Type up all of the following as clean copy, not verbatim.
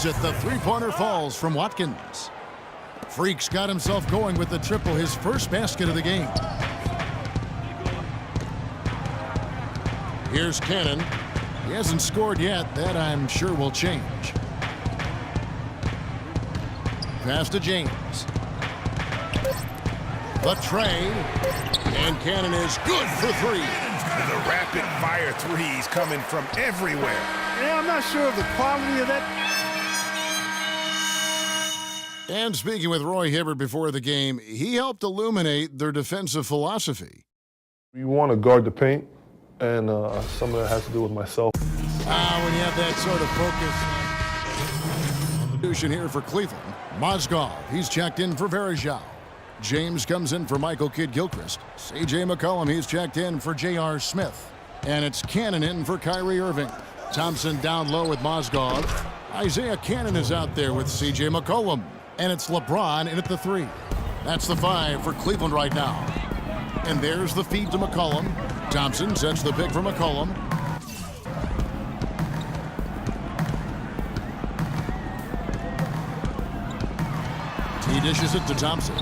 buries it. The three-pointer falls from Watkins. Freak's got himself going with the triple, his first basket of the game. Here's Cannon. He hasn't scored yet. That, I'm sure, will change. Pass to James. The tray. And Cannon is good for three. The rapid-fire threes coming from everywhere. Yeah, I'm not sure of the quality of that. And speaking with Roy Hibbert before the game, he helped illuminate their defensive philosophy. You want to guard the paint, and some of that has to do with myself. When you have that sort of focus. Substitution here for Cleveland. Mozgov, he's checked in for Varejao. James comes in for Michael Kidd-Gilchrist. C.J. McCollum, he's checked in for J.R. Smith. And it's Cannon in for Kyrie Irving. Thompson down low with Mozgov. Isaiah Cannon is out there with C.J. McCollum. And it's LeBron in at the three. That's the five for Cleveland right now. And there's the feed to McCollum. Thompson sets the pick for McCollum. He dishes it to Thompson.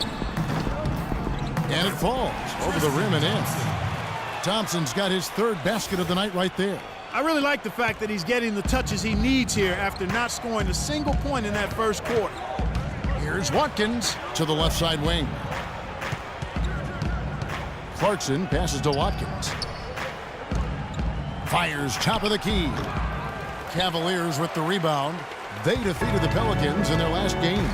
And it falls over the rim and in. Thompson's got his third basket of the night right there. I really like the fact that he's getting the touches he needs here after not scoring a single point in that first quarter. Here's Watkins to the left side wing. Clarkson passes to Watkins. Fires top of the key. Cavaliers with the rebound. They defeated the Pelicans in their last game.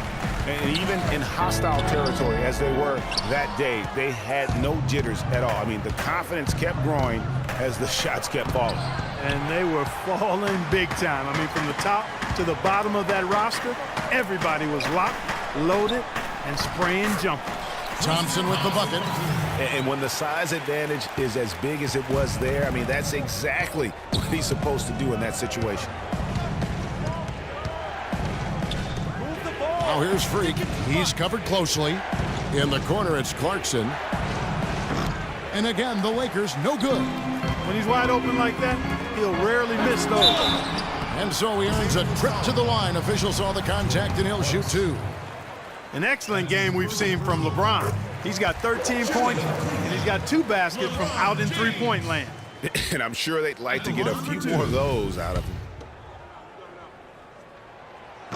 And even in hostile territory, as they were that day, they had no jitters at all. I mean, the confidence kept growing as the shots kept falling. And they were falling big time. I mean, from the top to the bottom of that roster, everybody was locked, loaded, and spraying jumpers. Thompson with the bucket. And when the size advantage is as big as it was there, I mean, that's exactly what he's supposed to do in that situation. Now here's Freak. He's covered closely. In the corner, it's Clarkson. And again, the Lakers no good. When he's wide open like that, he'll rarely miss those. And so he earns a trip to the line. Officials saw the contact, and he'll shoot two. An excellent game we've seen from LeBron. He's got 13 points, and he's got 2 baskets from out in three-point land. And I'm sure they'd like to get a few more of those out of him.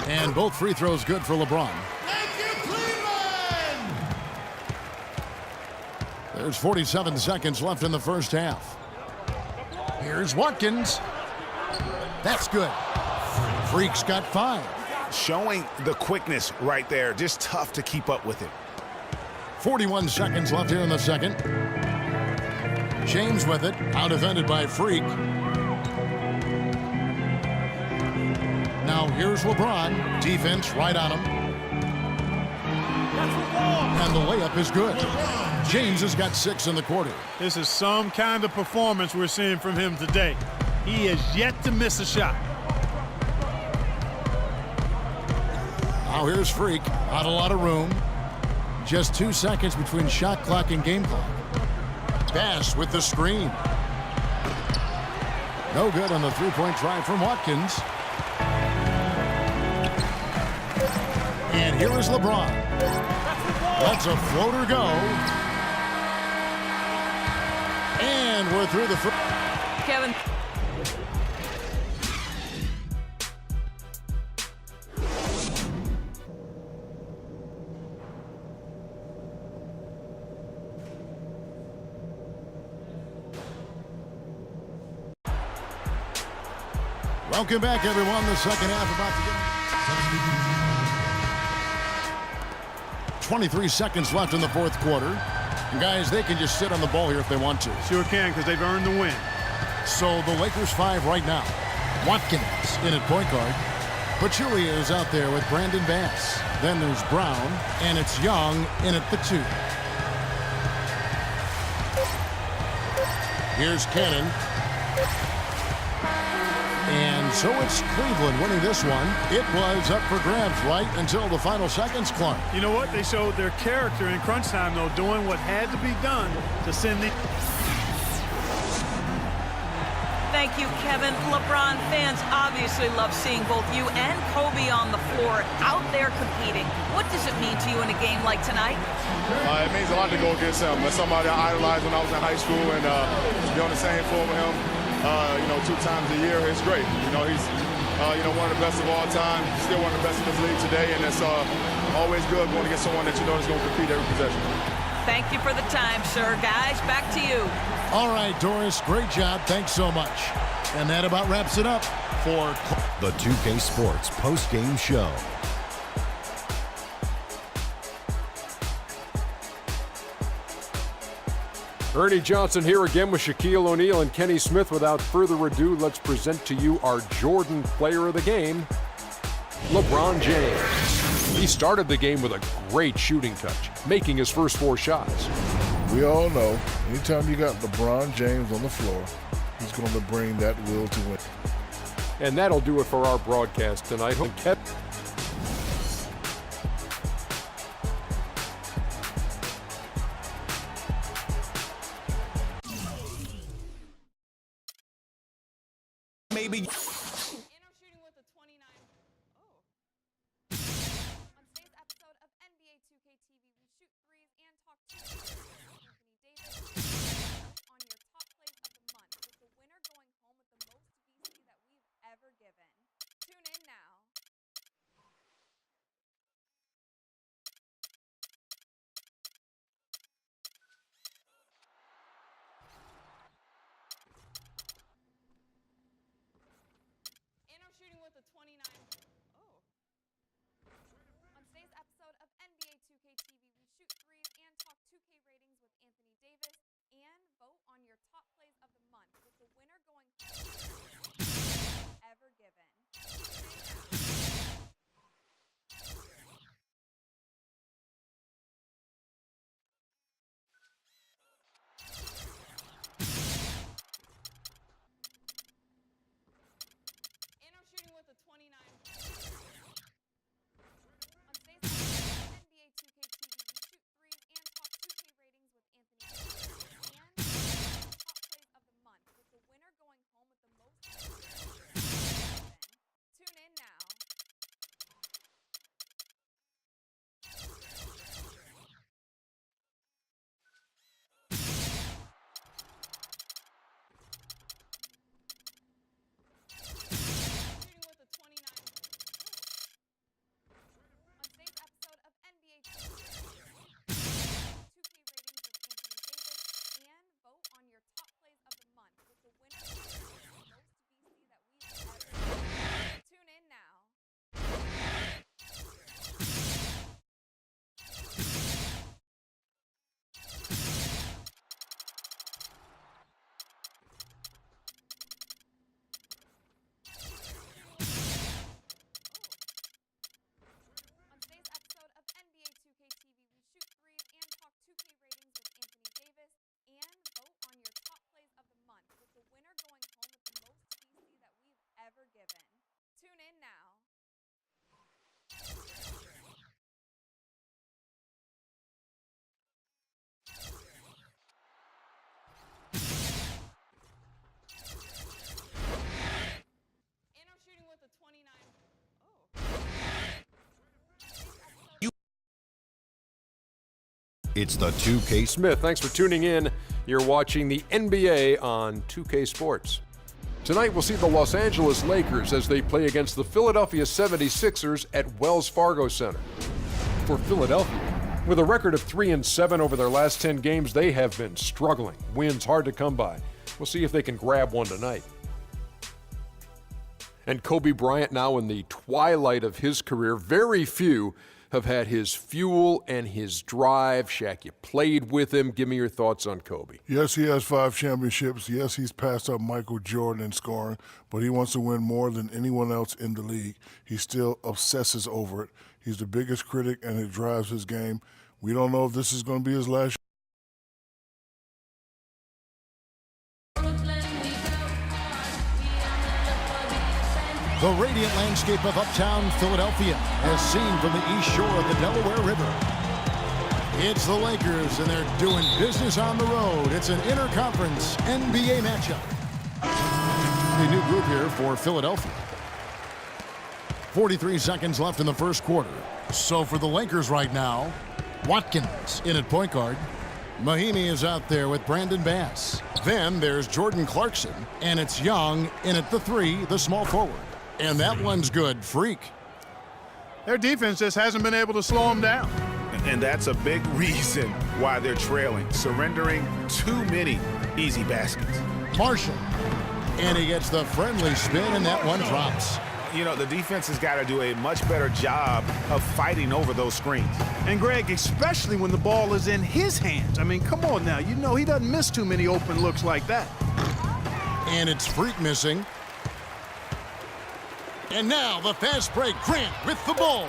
And both free throws good for LeBron. Thank you, Cleveland! There's 47 seconds left in the first half. Here's Watkins. That's good. Freak's got 5. Showing the quickness right there. Just tough to keep up with it. 41 seconds left here in the second. James with it. Out-defended by Freak. Now here's LeBron. Defense right on him. And the layup is good. James has got 6 in the quarter. This is some kind of performance we're seeing from him today. He has yet to miss a shot. Now here's Freak. Not a lot of room. Just 2 seconds between shot clock and game clock. Bass with the screen. No good on the three-point try from Watkins. And here is LeBron. That's a floater go. And we're through the first. Kevin. Welcome back, everyone. The second half about to get. 23 seconds left in the fourth quarter. And guys, they can just sit on the ball here if they want to. Sure can, because they've earned the win. So the Lakers 5 right now. Watkins in at point guard. Pachulia is out there with Brandon Bass. Then there's Brown, and it's Young in at the 2. Here's Cannon. And so it's Cleveland winning this one. It was up for grabs right until the final seconds, Clark. You know what? They showed their character in crunch time, though, doing what had to be done to send the... Thank you, Kevin. LeBron fans obviously love seeing both you and Kobe on floor, out there competing. What does it mean to you in a game like tonight? It means a lot to go against him. That's somebody I idolized when I was in high school, and to be on the same floor with him, 2 times a year, it's great. He's one of the best of all time, still one of the best in this league today, and it's always good going against someone that you know is going to compete every possession. Thank you for the time, sir. Guys, back to you. All right, Doris, great job. Thanks so much. And that about wraps it up for the 2K Sports post-game show. Ernie Johnson here again with Shaquille O'Neal and Kenny Smith. Without further ado, let's present to you our Jordan player of the game, LeBron James. He started the game with a great shooting touch, making his first 4 shots. We all know, anytime you got LeBron James on the floor, he's going to bring that will to win. And that'll do it for our broadcast tonight. Maybe. Shooting with a 29. On today's episode of NBA 2K TV, we shoot threes and talk to Anthony Davis on your top plays of the month, with the winner going home with the most VC that we've ever given. Tune in now. Shooting with a 29. On today's episode of NBA 2K TV, we shoot threes and talk 2K ratings with Anthony Davis and vote on your top plays of the month, with the winner going home ever given. Shooting with a 29. On today's episode of NBA 2K TV, we shoot threes and talk 2K ratings with Anthony Davis and top plays of the month, with the winner going home with the most. Tune in now. Given. Tune in now. Shooting with a 29. It's the 2K Smith. Thanks for tuning in. You're watching the NBA on 2K Sports. Tonight, we'll see the Los Angeles Lakers as they play against the Philadelphia 76ers at Wells Fargo Center. For Philadelphia, with a record of 3-7 over their last 10 games, they have been struggling. Wins hard to come by. We'll see if they can grab one tonight. And Kobe Bryant now in the twilight of his career. Very few have had his fuel and his drive. Shaq, you played with him. Give me your thoughts on Kobe. Yes, he has 5 championships. Yes, he's passed up Michael Jordan in scoring, but he wants to win more than anyone else in the league. He still obsesses over it. He's the biggest critic, and it drives his game. We don't know if this is going to be his last. The radiant landscape of uptown Philadelphia, as seen from the east shore of the Delaware River. It's the Lakers, and they're doing business on the road. It's an interconference NBA matchup. A new group here for Philadelphia. 43 seconds left in the first quarter. So for the Lakers right now, Watkins in at point guard. Mahinmi is out there with Brandon Bass. Then there's Jordan Clarkson, and it's Young in at the 3, the small forward. And that one's good. Freak. Their defense just hasn't been able to slow them down. And that's a big reason why they're trailing, surrendering too many easy baskets. Marshall. And he gets the friendly spin, and that one drops. You know, the defense has got to do a much better job of fighting over those screens. And Greg, especially when the ball is in his hands. I mean, come on now. You know he doesn't miss too many open looks like that. And it's Freak missing. And now the fast break. Grant with the ball.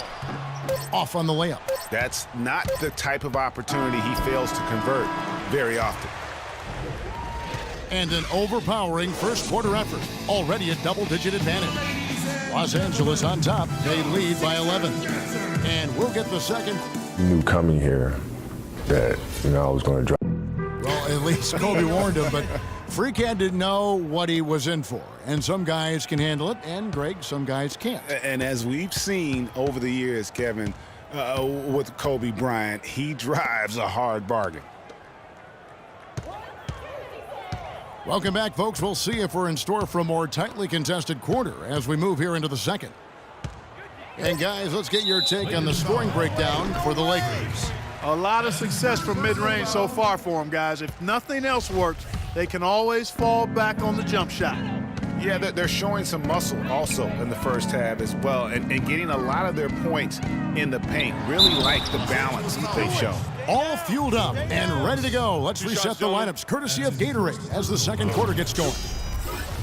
Off on the layup. That's not the type of opportunity he fails to convert very often. And an overpowering first quarter effort. Already a double-digit advantage. Los Angeles on top. They lead by 11. And we'll get the second. You knew coming here that, I was going to drop. Well, at least Kobe warned him, but Freak had to know what he was in for. And some guys can handle it, and Greg, some guys can't. And as we've seen over the years, Kevin, with Kobe Bryant, he drives a hard bargain. Welcome back, folks. We'll see if we're in store for a more tightly contested quarter as we move here into the second. And guys, let's get your take on the scoring breakdown for the Lakers. A lot of success from mid-range so far for them, guys. If nothing else works, they can always fall back on the jump shot. Yeah, they're showing some muscle also in the first half as well, and getting a lot of their points in the paint. Really like the balance that they've shown. All fueled up and ready to go. Let's reset the lineups courtesy of Gatorade as the second quarter gets going.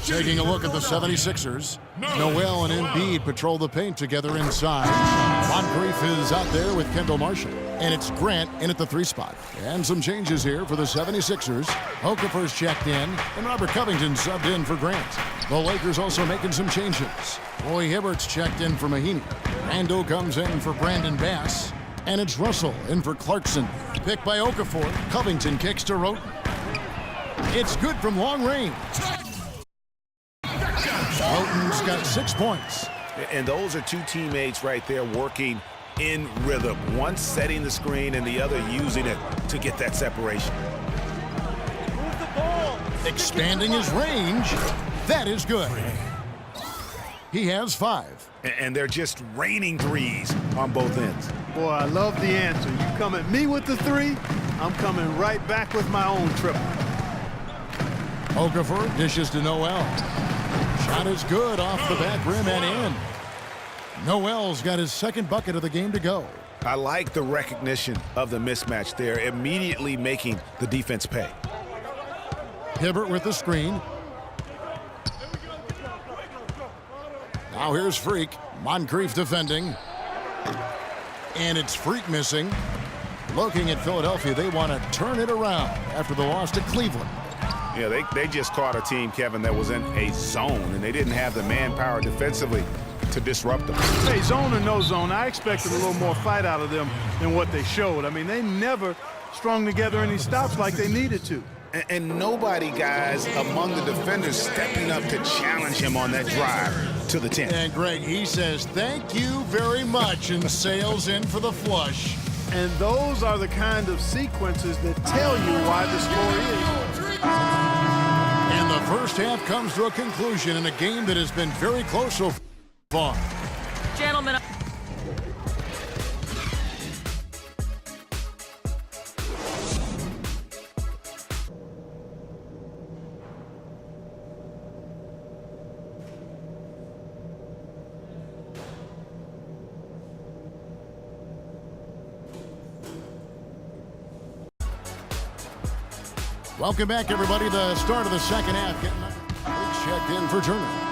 Taking a look at the 76ers. Noel and Embiid patrol the paint together inside. Moncrief is out there with Kendall Marshall. And it's Grant in at the 3 spot. And some changes here for the 76ers. Okafor's checked in, and Robert Covington subbed in for Grant. The Lakers also making some changes. Roy Hibbert's checked in for Mahinmi. Randall comes in for Brandon Bass. And it's Russell in for Clarkson. Picked by Okafor. Covington kicks to Roten. It's good from long range. Roten's got 6 points. And those are two teammates right there working in rhythm. One setting the screen and the other using it to get that separation. Move the ball. Expanding his range. That is good. He has 5. And they're just raining threes on both ends. Boy, I love the answer. You come at me with the 3, I'm coming right back with my own triple. Okafor dishes to Noel. Shot is good off the back rim and in. Noel's got his second bucket of the game to go. I like the recognition of the mismatch there, immediately making the defense pay. Hibbert with the screen. Now here's Freak. Moncrief defending. And it's Freak missing. Looking at Philadelphia, they want to turn it around after the loss to Cleveland. Yeah, they just caught a team, Kevin, that was in a zone, and they didn't have the manpower defensively to disrupt them. Hey, zone or no zone, I expected a little more fight out of them than what they showed. I mean, they never strung together any stops like they needed to. And nobody, guys, among the defenders stepping up to challenge him on that drive to the 10. And Greg, he says, thank you very much, and sails in for the flush. And those are the kind of sequences that tell you why the score is. And the first half comes to a conclusion in a game that has been very close so far. Gentlemen. Welcome back, everybody. The start of the second half. Getting checked in for Turner.